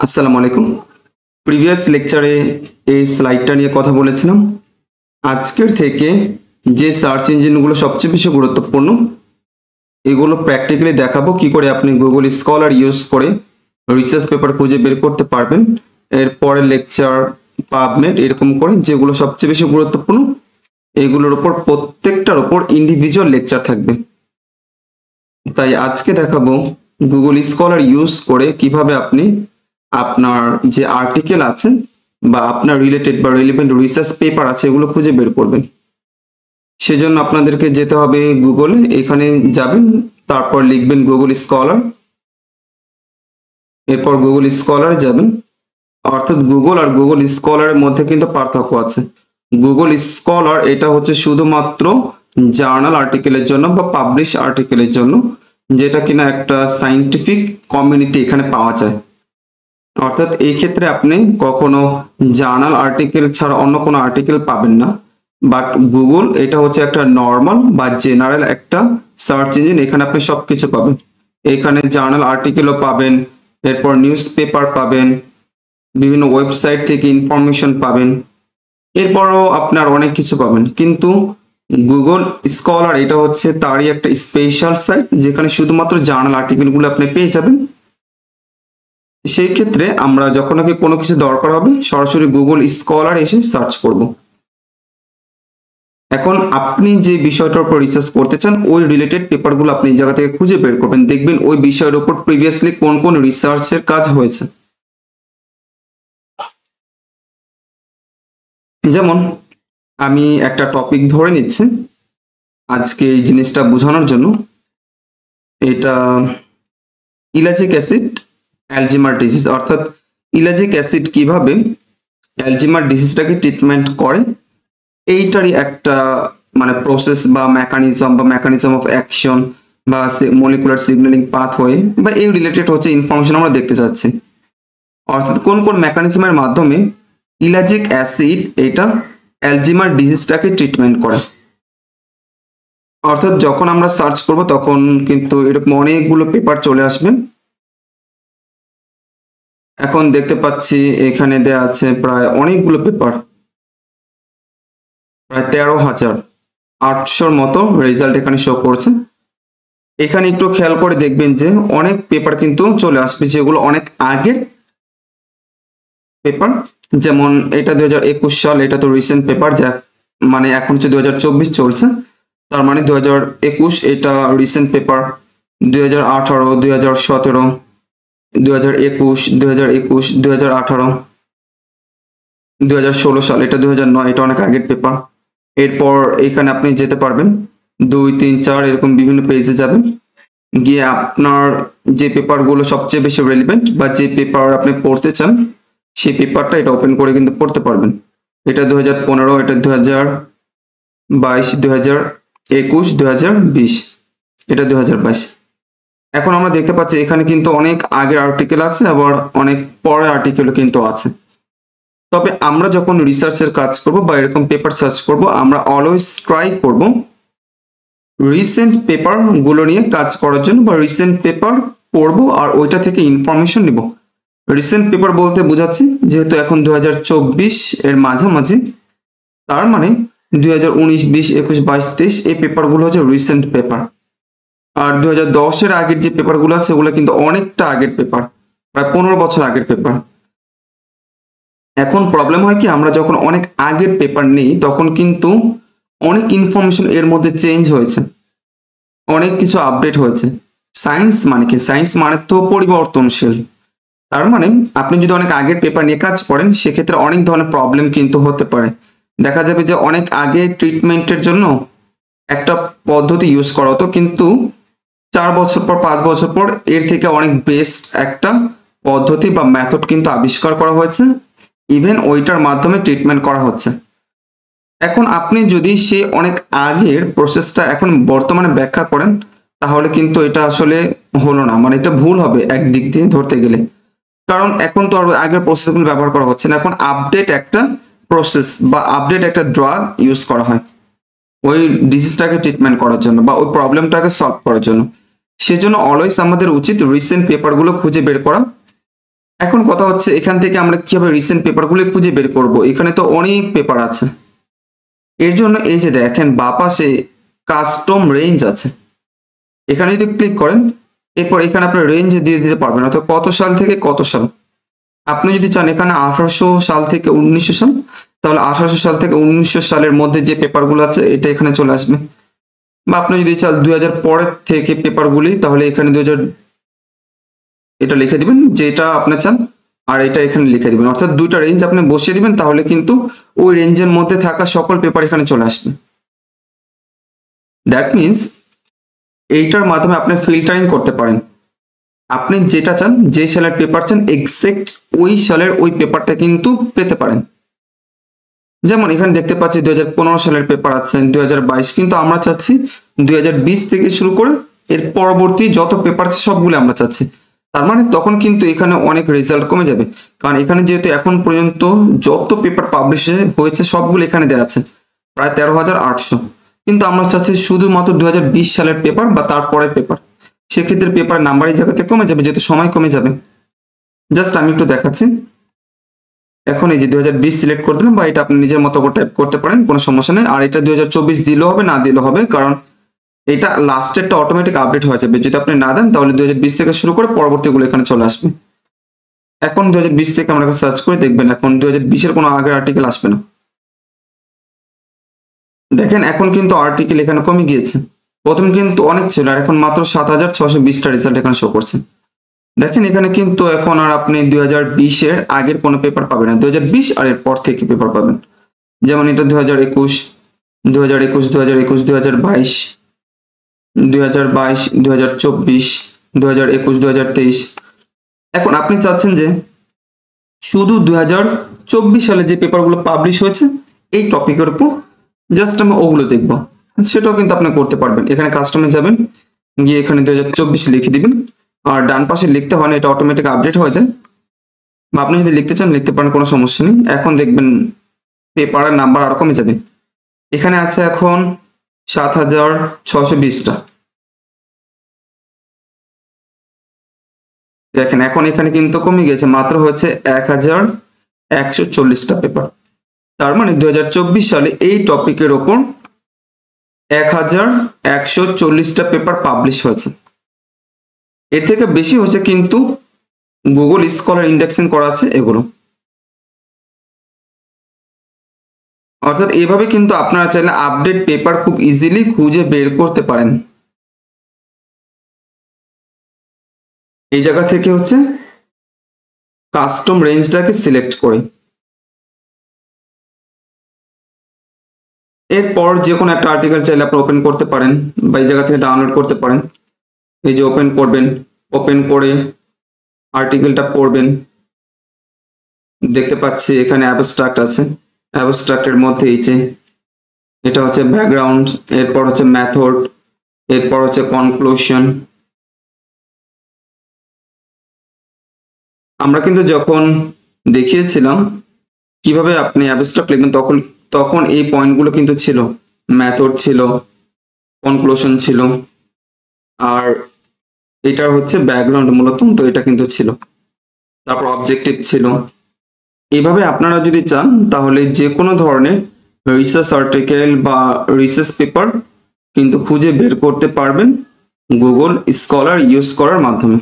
আসসালামু আলাইকুম। প্রিভিয়াস লেকচারে এই স্লাইডটা নিয়ে কথা বলেছিলাম। আজকের থেকে যে সার্চ ইঞ্জিনগুলো সবচেয়ে বেশি গুরুত্বপূর্ণ এগুলো প্র্যাকটিক্যালি দেখাবো কি করে আপনি গুগল স্কলার ইউজ করে রিসার্চ পেপার খুঁজে বের করতে পারবেন। এরপরে লেকচার, পাবমেড এরকম করে যেগুলো সবচেয়ে বেশি গুরুত্বপূর্ণ এগুলোর উপর প্রত্যেকটার উপর ইন্ডিভিজুয়াল লেকচার থাকবে। তাই আজকে দেখাবো গুগল স্কলার ইউজ করে কিভাবে আপনি আপনার যে আর্টিকেল আছে বা আপনার রিলেটেড বা রিলেভেন্ট রিসার্চ পেপার আছে এগুলো খুঁজে বের করবেন। সেজন্য আপনাদেরকে যেতে হবে গুগলে, এখানে যাবেন, তারপর লিখবেন গুগল স্কলার, এরপর গুগল স্কলারে যাবেন। অর্থাৎ গুগল আর গুগল স্কলারের মধ্যে কিন্তু পার্থক্য আছে। গুগল স্কলার এটা হচ্ছে শুধুমাত্র জার্নাল আর্টিকেলের জন্য বা পাবলিশ আর্টিকেলের জন্য, যেটা কিনা একটা সায়েন্টিফিক কমিউনিটি এখানে পাওয়া যায়। অর্থাৎ এই ক্ষেত্রে আপনি কখনো জার্নাল আর্টিকেল ছাড়া অন্য কোনো আর্টিকেল পাবেন না। বাট গুগল এটা হচ্ছে একটা নর্মাল বা জেনারেল একটা সার্চ ইঞ্জিন, এখানে আপনি সবকিছু পাবেন। এখানে জার্নাল আর্টিকেলও পাবেন, এরপর নিউজ পেপার পাবেন, বিভিন্ন ওয়েবসাইট থেকে ইনফরমেশন পাবেন, এরপরও আপনার অনেক কিছু পাবেন। কিন্তু গুগল স্কলার এটা হচ্ছে তারই একটা স্পেশাল সাইট যেখানে শুধুমাত্র জার্নাল আর্টিকেলগুলো আপনি পেয়ে যাবেন। সেই ক্ষেত্রে আমরা যখন নাকি কোনো কিছু দরকার হবে সরাসরি গুগল স্কলার এসে সার্চ করব। এখন আপনি যে বিষয়টার উপর রিসার্চ করতে চান ওই রিলেটেড পেপারগুলো আপনি এই জায়গা থেকে খুঁজে বের করবেন, দেখবেন ওই বিষয়ের উপর প্রিভিয়াসলি কোন কোন রিসার্চের কাজ হয়েছে। যেমন আমি একটা টপিক ধরে নিচ্ছি আজকে এই জিনিসটা বোঝানোর জন্য। এটা ইলাজিক অ্যাসিড অ্যালজিমার ডিজিজ, অর্থাৎ ইলাজিক অ্যাসিড কিভাবে অ্যালজিমার ডিজিজটাকে ট্রিটমেন্ট করে এইটারই একটা মানে প্রসেস বা মেকানিজম অফ অ্যাকশন বা মলিকুলার সিগন্যালিং পাথওয়ে বা এই রিলেটেড হচ্ছে ইনফরমেশন আমরা দেখতে চাচ্ছি। অর্থাৎ কোন কোন মেকানিজমের মাধ্যমে ইলাজিক অ্যাসিড এটা অ্যালজিমার ডিজিজটাকে ট্রিটমেন্ট করে। অর্থাৎ যখন আমরা সার্চ করব তখন কিন্তু এরকম অনেকগুলো পেপার চলে আসবে। এখন দেখতে পাচ্ছি এখানে দেয়া আছে প্রায় অনেকগুলো পেপার, প্রায় 13,800 মতো রেজাল্ট এখানে শো করছে। এখানে একটু খেয়াল করে দেখবেন যে অনেক পেপার কিন্তু চলে আসবে যেগুলো অনেক আগের পেপার। যেমন এটা 2021 সাল, এটা তো রিসেন্ট পেপার, যা মানে এখন হচ্ছে 2024 চলছে, তার মানে 2021 এটা রিসেন্ট পেপার। 2018, 2017, 2021, 2021, 2018, 2016 সাল, এটা 2009, এটা অনেক আগের পেপার। এরপর এখানে আপনি যেতে পারবেন 2, 3, 4 এরকম বিভিন্ন পেজে যাবেন, গিয়ে আপনার যে পেপারগুলো সবচেয়ে বেশি রেলিভেন্ট বা যে পেপার আপনি পড়তে চান সেই পেপারটা এটা ওপেন করে কিন্তু পড়তে পারবেন। এটা 2015, এটা 2022, 2021, 2020, এটা 2022। এখন আমরা দেখতে পাচ্ছি এখানে কিন্তু অনেক আগের আর্টিকেল আছে, আবার অনেক পরের আর্টিকেলও কিন্তু আছে। তবে আমরা যখন রিসার্চের কাজ করব বা এরকম পেপার সার্চ করব, আমরা অলওয়েজ ট্রাই করব রিসেন্ট পেপার গুলো নিয়ে কাজ করার জন্য, বা রিসেন্ট পেপার পড়বো আর ওইটা থেকে ইনফরমেশন নিব। রিসেন্ট পেপার বলতে বোঝাচ্ছি যেহেতু এখন 2024 এর মাঝামাঝি, তার মানে 2019, 20, 21, 22, 23 এই পেপারগুলো হচ্ছে রিসেন্ট পেপার। আর 2010 এর আগের যে পেপারগুলো আছে ওগুলো কিন্তু অনেকটা আগের পেপার, প্রায় 15 বছর আগের পেপার। এখন প্রবলেম হয় কি, আমরা যখন অনেক আগের পেপার নিই তখন কিন্তু অনেক ইনফরমেশন এর মধ্যে চেঞ্জ হয়েছে, অনেক কিছু আপডেট হয়েছে। সায়েন্স মানে কি? সায়েন্স মানে তো পরিবর্তনশীল। তার মানে আপনি যদি অনেক আগের পেপার নিয়ে কাজ করেন সেক্ষেত্রে অনেক ধরনের প্রবলেম কিন্তু হতে পারে। দেখা যাবে যে অনেক আগে ট্রিটমেন্টের জন্য একটা পদ্ধতি ইউজ করা হতো, কিন্তু 4 বছর পর 5 বছর পর এর থেকে অনেক বেস্ট একটা পদ্ধতি বা মেথড কিন্তু আবিষ্কার করা হয়েছে, ইভেন ওইটার মাধ্যমে ট্রিটমেন্ট করা হচ্ছে। এখন আপনি যদি সে অনেক আগের প্রসেসটা এখন বর্তমানে ব্যাখ্যা করেন তাহলে কিন্তু এটা আসলে হলো না, মানে এটা ভুল হবে একদিক দিয়ে ধরতে গেলে। কারণ এখন তো আর আগের প্রসেসগুলো ব্যবহার করা হচ্ছে না, এখন আপডেট একটা প্রসেস বা আপডেট একটা ড্রাগ ইউজ করা হয় ওই ডিজিজটাকে ট্রিটমেন্ট করার জন্য বা ওই প্রবলেমটাকে সলভ করার জন্য। সেজন্য অলওয়েজ আমাদের উচিত রিসেন্ট পেপারগুলো খুঁজে বের করা এখন কথা হচ্ছে এখান থেকে আমরা কিভাবে রিসেন্ট পেপারগুলো খুঁজে বের করব। এখানে তো অনেক পেপার আছে, এর জন্য এই যে দেখেন বাঁ পাশে কাস্টম রেঞ্জ আছে, এখানে যদি ক্লিক করেন এরপর এখানে আপনার রেঞ্জ দিয়ে দিতে পারবেন, অর্থাৎ কত সাল থেকে কত সাল। আপনি যদি চান এখানে 1800 সাল থেকে 1900 সাল, তাহলে 1800 সাল থেকে 1900 সালের মধ্যে যে পেপারগুলো আছে এটা এখানে চলে আসবে। বা আপনি যদি চান 2000 পরের থেকে পেপারগুলি, তাহলে এখানে 2000 এটা লিখে দিবেন যেটা আপনি চান, আর এটা এখানে লিখে দিবেন, অর্থাৎ দুইটা রেঞ্জ আপনি বসিয়ে দিবেন, তাহলে কিন্তু ওই রেঞ্জের মধ্যে থাকা সকল পেপার এখানে চলে আসবে। দ্যাট মিনস এইটার মাধ্যমে আপনি ফিল্টারিং করতে পারেন, আপনি যেটা চান, যে সালের পেপার চান এক্সাক্ট ওই সালের ওই পেপারটা কিন্তু পেতে পারেন। যেমন এখানে দেখতে পাচ্ছি 2015 সালের পেপার আছে, 2022, কিন্তু আমরা চাচ্ছি 2020 থেকে শুরু করে এর পরবর্তী যত পেপার আছে সবগুলো আমরা চাচ্ছি। তার মানে তখন কিন্তু এখানে অনেক রেজাল্ট কমে যাবে, কারণ এখানে যেহেতু এখন পর্যন্ত যত পেপার পাবলিশ হয়েছে সবগুলো এখানে দেওয়া আছে, প্রায় 13,800, কিন্তু আমরা চাচ্ছি শুধুমাত্র 2020 সালের পেপার বা তারপরের পেপার। সেক্ষেত্রে পেপার নাম্বার এই জায়গাতে কমে যাবে, যেহেতু সময় কমে যাবে। জাস্ট আমি একটু দেখাচ্ছি। এখন এই যে 2020 সিলেক্ট করে দিলাম, বা এটা আপনি নিজের মতো করে টাইপ করতে পারেন, কোনো সমস্যা নেই। আর এটা 2024 দিলেও হবে, না দিলেও হবে, কারণ এটা লাস্টেরটা অটোমেটিক আপডেট হয়ে যাবে। যদি আপনি না দেন তাহলে 2020 থেকে শুরু করে পরবর্তীগুলো এখানে চলে আসবে। এখন 2020 থেকে আমরা সার্চ করে দেখবেন, এখন 2020 এর কোনো আগের আর্টিকেল আসবে না। দেখেন এখন কিন্তু আর্টিকেল এখানে কমে গিয়েছে, প্রথম কিন্তু অনেক ছিল, আর এখন মাত্র 7620টা রেজাল্ট এখানে শো করছে। দেখেন এখানে কিন্তু এখন আর আপনি 2020 এর আগের কোনো পেপার পাবেন না, 2020 আর এর পর থেকে পেপার পাবেন। যেমন এটা 2021, 2021, 2021, 2022, 2022, 2024, 2021, 2023। এখন আপনি চাচ্ছেন যে শুধু 2024 সালে যে পেপারগুলো পাবলিশ হয়েছে এই টপিকের উপর জাস্ট আমরা ওগুলো দেখবো, সেটাও কিন্তু আপনি করতে পারবেন। এখানে কাস্টমে যাবেন, গিয়ে এখানে 2024 লিখে দিবেন, আর ডান পাশে লিখতে হয় না, এটা অটোমেটিক আপডেট হয়ে যায়। বা আপনি যদি লিখতে চান লিখতে পারেন, কোনো সমস্যা নেই। এখন দেখবেন পেপারের নাম্বার আরো কমে যাবে, এখানে আছে এখন 7620টা। দেখেন এখন এখানে কিন্তু কমে গেছে, মাত্র হচ্ছে 1140টা পেপার। তার মানে 2024 সালে এই টপিকের ওপর 1140টা পেপার পাবলিশ হয়েছে। এর থেকে বেশি হচ্ছে কিন্তু গুগল স্কলার ইন্ডেক্সিং করা আছে এগুলো। অর্থাৎ এভাবে কিন্তু আপনারা চাইলে আপডেট পেপার খুব ইজিলি খুঁজে বের করতে পারেন। এই জায়গা থেকে হচ্ছে কাস্টম রেঞ্জটাকে সিলেক্ট করে এরপর যে কোনো একটা আর্টিকেল চাইলে আপনি ওপেন করতে পারেন, বা এই জায়গা থেকে ডাউনলোড করতে পারেন। এই যে ওপেন করবেন, ওপেন করে আর্টিকেলটা পড়বেন। দেখতে পাচ্ছি এখানে অ্যাবস্ট্রাক্ট আছে, অ্যাবস্ট্রাক্টের মধ্যে এই যে এটা হচ্ছে ব্যাকগ্রাউন্ড, এরপর হচ্ছে মেথড, এরপর হচ্ছে কনক্লুশন। আমরা কিন্তু যখন দেখিয়েছিলাম কিভাবে আপনি অ্যাবস্ট্রাক্ট লিখবেন তখন এই পয়েন্টগুলো কিন্তু ছিল, মেথড ছিল, কনক্লুশন ছিল, আর এটা হচ্ছে ব্যাকগ্রাউন্ড মূলত, তো এটা কিন্তু ছিল, তারপর অবজেক্টিভ ছিল। এইভাবে আপনারা যদি চান তাহলে যে কোনো ধরনের রিসার্চ আর্টিকেল বা রিসার্চ পেপার কিন্তু খুঁজে বের করতে পারবেন গুগল স্কলার ইউজ করার মাধ্যমে।